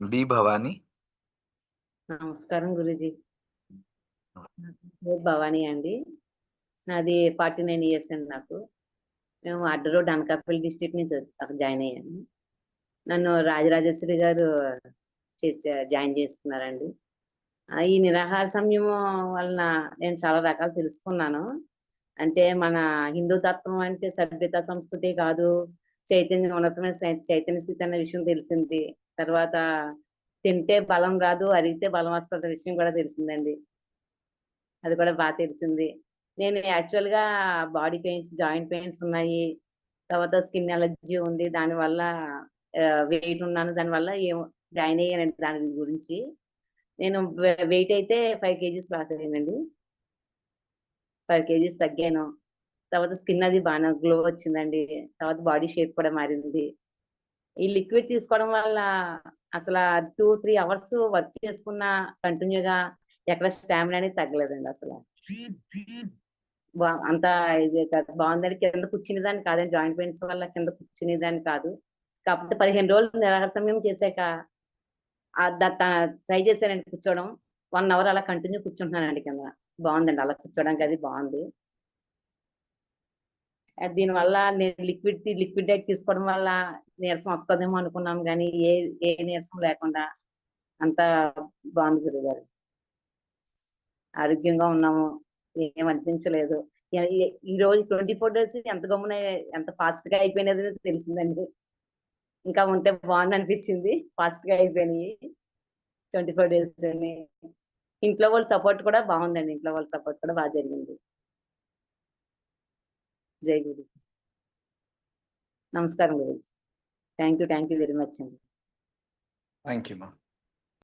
B Bhavani. నమస్కారం గురూజీ. నా పేరు భవాని అండి. నాది 49 ఇయర్స్ అండి నాకు. మేము అడ్డ రోడ్ అనకాపల్లి డిస్ట్రిక్ట్ నుంచి అక్కడ జాయిన్ అయ్యాను. నన్ను రాజరాజేశ్వరి గారు జాయిన్ చేసుకున్నారండి. ఈ నిరాహార సమయము వలన నేను చాలా రకాలు తెలుసుకున్నాను. అంటే మన హిందూ తత్వం అంటే సభ్యత సంస్కృతి కాదు, చైతన్య ఉన్నతమైన చైతన్య స్థితి అనే విషయం తెలిసింది. తర్వాత తింటే బలం రాదు, అరిగితే బలం వస్తది విషయం కూడా తెలిసిందండి. అది కూడా తెలిసింది. నేను యాక్చువల్‌గా బాడీ పెయిన్స్, జాయింట్ పెయిన్స్ ఉన్నాయి. తర్వాత స్కిన్ అలర్జీ ఉంది. దానివల్ల వెయిట్ ఉన్నాను. దానివల్ల జాయిన్ అయ్యానండి దాని గురించి. నేను వెయిట్ అయితే 5 కేజీస్ లాస్ అయ్యానండి. 5 కేజీస్ తగ్గాను. తర్వాత స్కిన్ అది బాగా గ్లో వచ్చిందండి. తర్వాత బాడీ షేప్ కూడా మారింది. ఈ లిక్విడ్ తీసుకోవడం వల్ల అసల 2, 3 అవర్స్ వర్క్ చేసుకున్న కంటిన్యూగా ఎక్కడ స్టామినా అనేది తగ్గలేదండి అసల. అంత ఇది కాదు. బావుందండి. కింద కూర్చునేదాన్ని కాదండి. జాయింట్ పెయిన్స్ వల్ల కింద కూర్చునేదాన్ని కాదు. కాకపోతే 15 రోజులు నిరాహార సమయం చేశాక ట్రై చేశానండి కూర్చోవడం. 1 అవర్ అలా కంటిన్యూ కూర్చుంటున్నానండి కింద. బావుందండి. అలా కూర్చోవడానికి అది బావుంది. దీనివల్ల నేను లిక్విడ్ డైట్ తీసుకోవడం వల్ల నీరసం వస్తదేమో అనుకున్నాం గానీ, ఏ నీరసం లేకుండా అంతా బావుంది గురువుగారు. ఆరోగ్యంగా ఉన్నాము. ఏం అనిపించలేదు. ఈరోజు 24 డేస్ ఎంత ఫాస్ట్‌గా అయిపోయినదో తెలిసిందండి. ఇంకా ఉంటే బావుందనిపించింది. ఫాస్ట్‌గా అయిపోయినియి 24 డేస్‌ని. ఇంట్లో వాళ్ళ సపోర్ట్ కూడా బావుందండి. ఇంట్లో వాళ్ళ సపోర్ట్ కూడా జరిగింది. జై గురు. నమస్కారం Guruji. Thank you very much అండి. థాంక్ యూ మా.